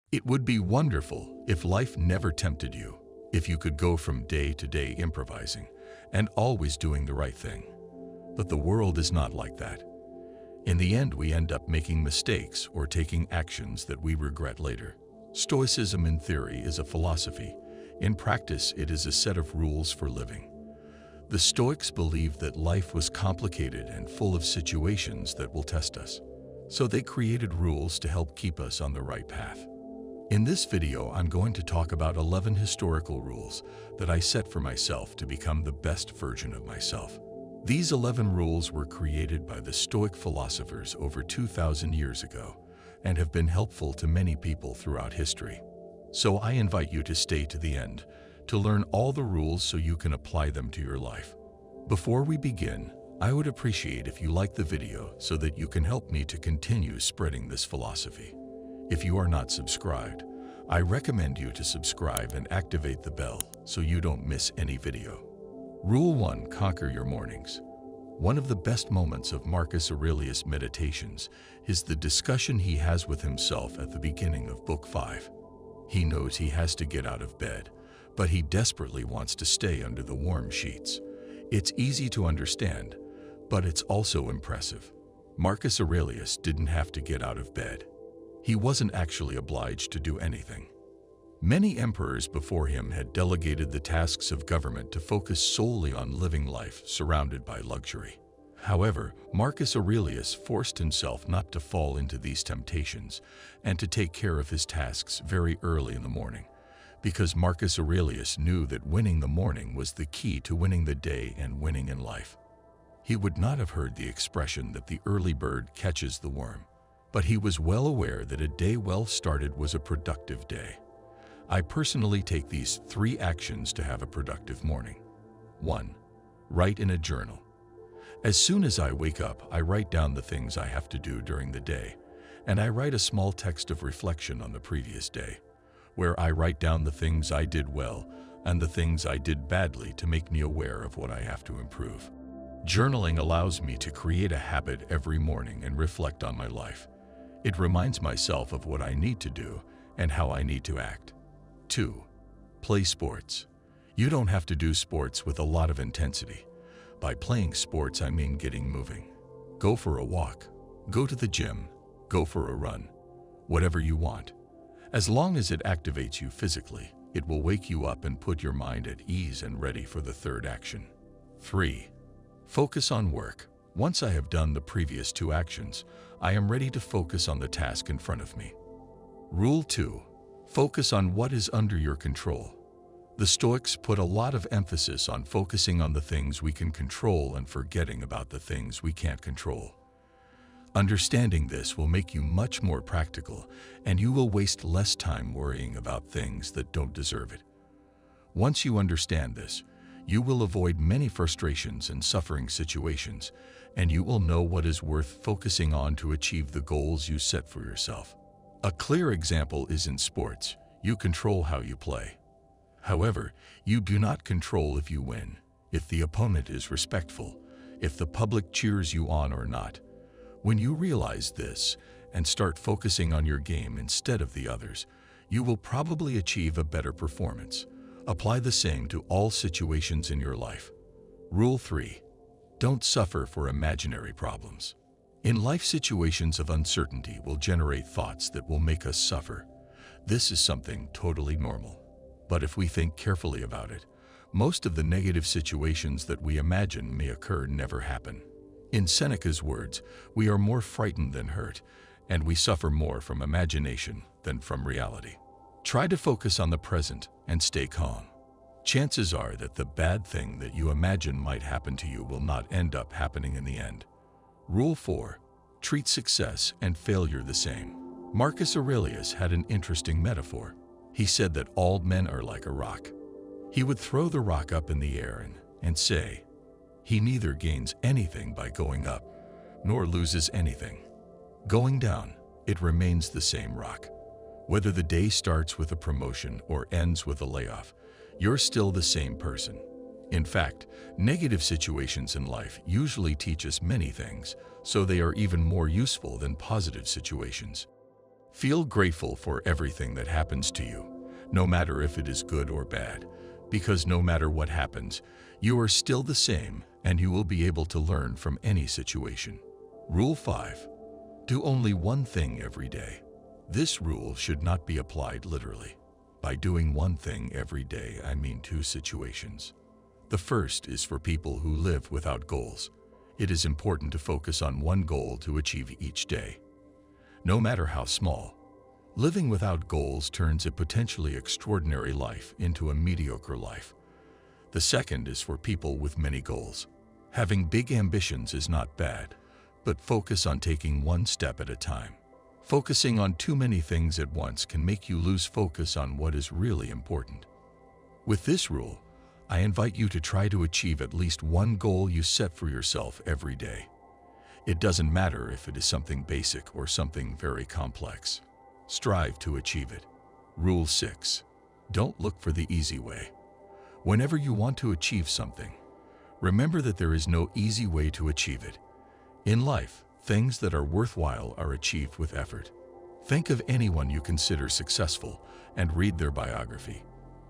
It would be wonderful if life never tempted you, if you could go from day to day improvising and always doing the right thing. But the world is not like that. In the end, we end up making mistakes or taking actions that we regret later. Stoicism in theory is a philosophy. In practice, it is a set of rules for living. The Stoics believed that life was complicated and full of situations that will test us. So they created rules to help keep us on the right path. In this video, I'm going to talk about 11 historical rules that I set for myself to become the best version of myself. These 11 rules were created by the Stoic philosophers over 2,000 years ago and have been helpful to many people throughout history. So I invite you to stay to the end to learn all the rules so you can apply them to your life. Before we begin, I would appreciate if you like the video so that you can help me to continue spreading this philosophy. If you are not subscribed, I recommend you to subscribe and activate the bell so you don't miss any video. Rule 1. Conquer your mornings. One of the best moments of Marcus Aurelius' Meditations is the discussion he has with himself at the beginning of Book 5. He knows he has to get out of bed, but he desperately wants to stay under the warm sheets. It's easy to understand, but it's also impressive. Marcus Aurelius didn't have to get out of bed. He wasn't actually obliged to do anything. Many emperors before him had delegated the tasks of government to focus solely on living life surrounded by luxury. However, Marcus Aurelius forced himself not to fall into these temptations and to take care of his tasks very early in the morning, because Marcus Aurelius knew that winning the morning was the key to winning the day and winning in life. He would not have heard the expression that the early bird catches the worm, but he was well aware that a day well started was a productive day. I personally take these 3 actions to have a productive morning. 1. Write in a journal. As soon as I wake up, I write down the things I have to do during the day, and I write a small text of reflection on the previous day, where I write down the things I did well and the things I did badly to make me aware of what I have to improve. Journaling allows me to create a habit every morning and reflect on my life. It reminds myself of what I need to do and how I need to act. 2. Play sports. You don't have to do sports with a lot of intensity. By playing sports, I mean getting moving. Go for a walk, go to the gym, go for a run, whatever you want. As long as it activates you physically, it will wake you up and put your mind at ease and ready for the 3rd action. 3. Focus on work. Once I have done the previous 2 actions, I am ready to focus on the task in front of me. Rule 2. Focus on what is under your control. The Stoics put a lot of emphasis on focusing on the things we can control and forgetting about the things we can't control. Understanding this will make you much more practical, and you will waste less time worrying about things that don't deserve it. Once you understand this, you will avoid many frustrations and suffering situations, and you will know what is worth focusing on to achieve the goals you set for yourself. A clear example is in sports. You control how you play. However, you do not control if you win, if the opponent is respectful, if the public cheers you on or not. When you realize this and start focusing on your game instead of the others, you will probably achieve a better performance. Apply the same to all situations in your life. Rule 3. Don't suffer for imaginary problems. In life, situations of uncertainty will generate thoughts that will make us suffer. This is something totally normal. But if we think carefully about it, most of the negative situations that we imagine may occur never happen. In Seneca's words, we are more frightened than hurt, and we suffer more from imagination than from reality. Try to focus on the present and stay calm. Chances are that the bad thing that you imagine might happen to you will not end up happening in the end. Rule 4. Treat success and failure the same. Marcus Aurelius had an interesting metaphor. He said that all men are like a rock. He would throw the rock up in the air and say, he neither gains anything by going up, nor loses anything. Going down, it remains the same rock. Whether the day starts with a promotion or ends with a layoff, you're still the same person. In fact, negative situations in life usually teach us many things, so they are even more useful than positive situations. Feel grateful for everything that happens to you, no matter if it is good or bad, because no matter what happens, you are still the same and you will be able to learn from any situation. Rule 5. Do only one thing every day. This rule should not be applied literally. By doing one thing every day, I mean two situations. The first is for people who live without goals. It is important to focus on one goal to achieve each day. No matter how small, living without goals turns a potentially extraordinary life into a mediocre life. The second is for people with many goals. Having big ambitions is not bad, but focus on taking one step at a time. Focusing on too many things at once can make you lose focus on what is really important. With this rule, I invite you to try to achieve at least one goal you set for yourself every day. It doesn't matter if it is something basic or something very complex. Strive to achieve it. Rule 6. Don't look for the easy way. Whenever you want to achieve something, remember that there is no easy way to achieve it. In life, things that are worthwhile are achieved with effort. Think of anyone you consider successful and read their biography.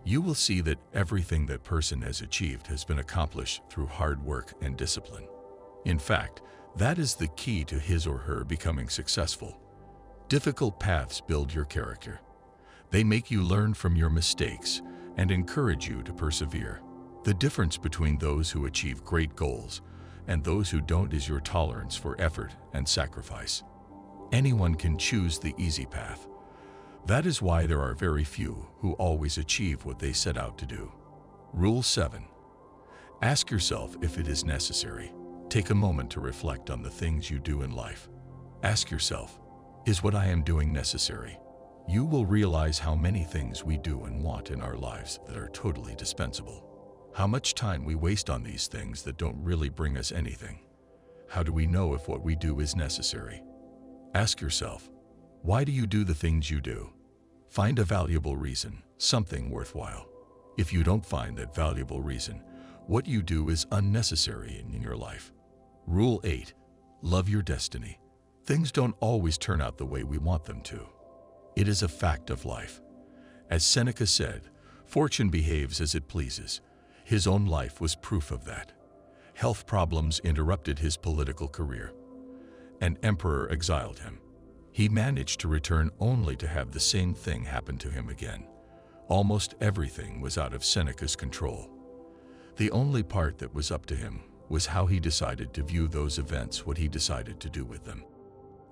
You will see that everything that person has achieved has been accomplished through hard work and discipline. In fact, that is the key to his or her becoming successful. Difficult paths build your character. They make you learn from your mistakes and encourage you to persevere. The difference between those who achieve great goals and those who don't is your tolerance for effort and sacrifice. Anyone can choose the easy path. That is why there are very few who always achieve what they set out to do. Rule 7. Ask yourself if it is necessary. Take a moment to reflect on the things you do in life. Ask yourself, is what I am doing necessary? You will realize how many things we do and want in our lives that are totally dispensable. How much time we waste on these things that don't really bring us anything. How do we know if what we do is necessary? Ask yourself, why do you do the things you do? Find a valuable reason, something worthwhile. If you don't find that valuable reason, what you do is unnecessary in your life. Rule 8. Love your destiny. Things don't always turn out the way we want them to. It is a fact of life. As Seneca said, fortune behaves as it pleases. His own life was proof of that. Health problems interrupted his political career. An emperor exiled him. He managed to return only to have the same thing happen to him again. Almost everything was out of Seneca's control. The only part that was up to him was how he decided to view those events, what he decided to do with them.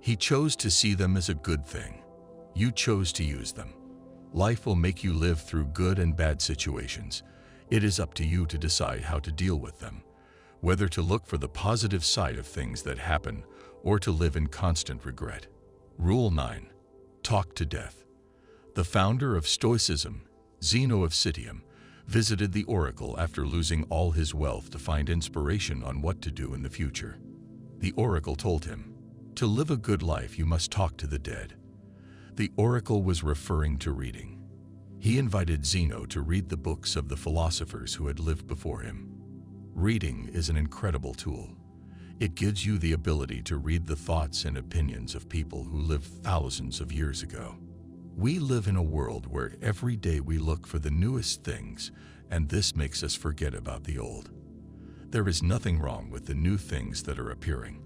He chose to see them as a good thing. You chose to use them. Life will make you live through good and bad situations. It is up to you to decide how to deal with them, whether to look for the positive side of things that happen or to live in constant regret. Rule 9. Talk to death. The founder of Stoicism, Zeno of Citium, visited the oracle after losing all his wealth to find inspiration on what to do in the future. The oracle told him, "To live a good life, you must talk to the dead." The oracle was referring to reading. He invited Zeno to read the books of the philosophers who had lived before him. Reading is an incredible tool. It gives you the ability to read the thoughts and opinions of people who lived thousands of years ago. We live in a world where every day we look for the newest things, and this makes us forget about the old. There is nothing wrong with the new things that are appearing,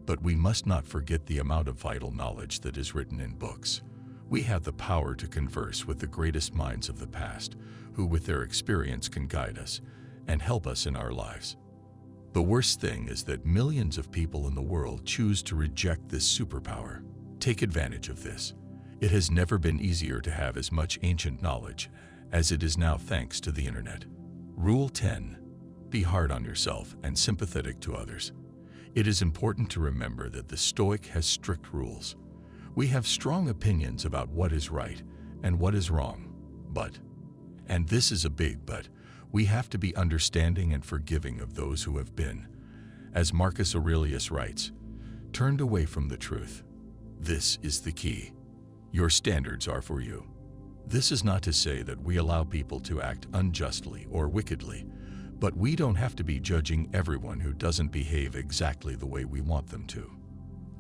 but we must not forget the amount of vital knowledge that is written in books. We have the power to converse with the greatest minds of the past, who with their experience can guide us and help us in our lives. The worst thing is that millions of people in the world choose to reject this superpower. Take advantage of this. It has never been easier to have as much ancient knowledge as it is now thanks to the internet. Rule 10. Be hard on yourself and sympathetic to others. It is important to remember that the Stoic has strict rules. We have strong opinions about what is right and what is wrong, but, and this is a big but, we have to be understanding and forgiving of those who have been, as Marcus Aurelius writes, turned away from the truth. This is the key. Your standards are for you. This is not to say that we allow people to act unjustly or wickedly, but we don't have to be judging everyone who doesn't behave exactly the way we want them to.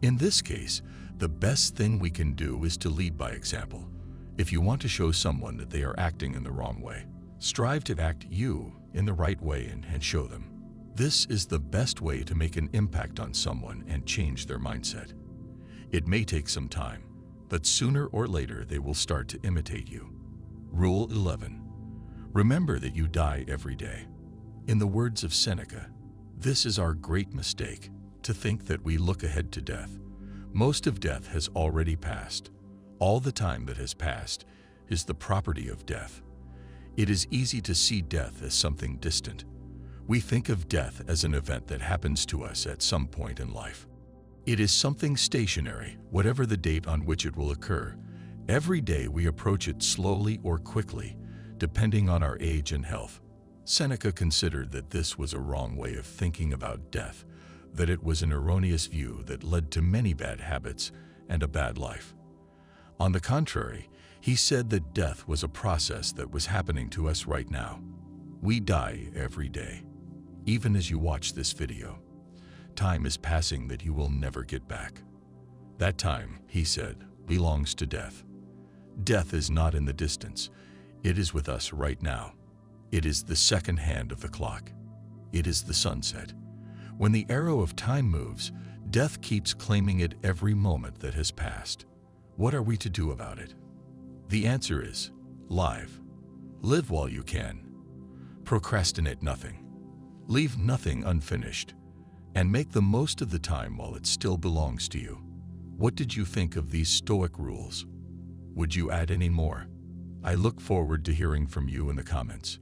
In this case, the best thing we can do is to lead by example. If you want to show someone that they are acting in the wrong way, strive to act you in the right way and show them. This is the best way to make an impact on someone and change their mindset. It may take some time, but sooner or later they will start to imitate you. Rule 11. Remember that you die every day. In the words of Seneca, this is our great mistake, to think that we look ahead to death. Most of death has already passed. All the time that has passed is the property of death. It is easy to see death as something distant. We think of death as an event that happens to us at some point in life. It is something stationary, whatever the date on which it will occur. Every day we approach it slowly or quickly, depending on our age and health. Seneca considered that this was a wrong way of thinking about death, that it was an erroneous view that led to many bad habits and a bad life. On the contrary, he said that death was a process that was happening to us right now. We die every day. Even as you watch this video, time is passing that you will never get back. That time, he said, belongs to death. Death is not in the distance. It is with us right now. It is the second hand of the clock. It is the sunset. When the arrow of time moves, death keeps claiming it every moment that has passed. What are we to do about it? The answer is live. Live while you can. Procrastinate nothing. Leave nothing unfinished. And make the most of the time while it still belongs to you. What did you think of these Stoic rules? Would you add any more? I look forward to hearing from you in the comments.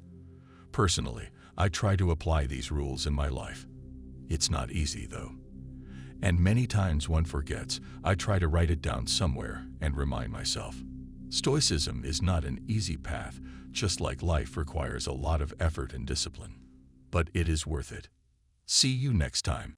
Personally, I try to apply these rules in my life. It's not easy, though. And many times one forgets. I try to write it down somewhere and remind myself. Stoicism is not an easy path, just like life requires a lot of effort and discipline. But it is worth it. See you next time.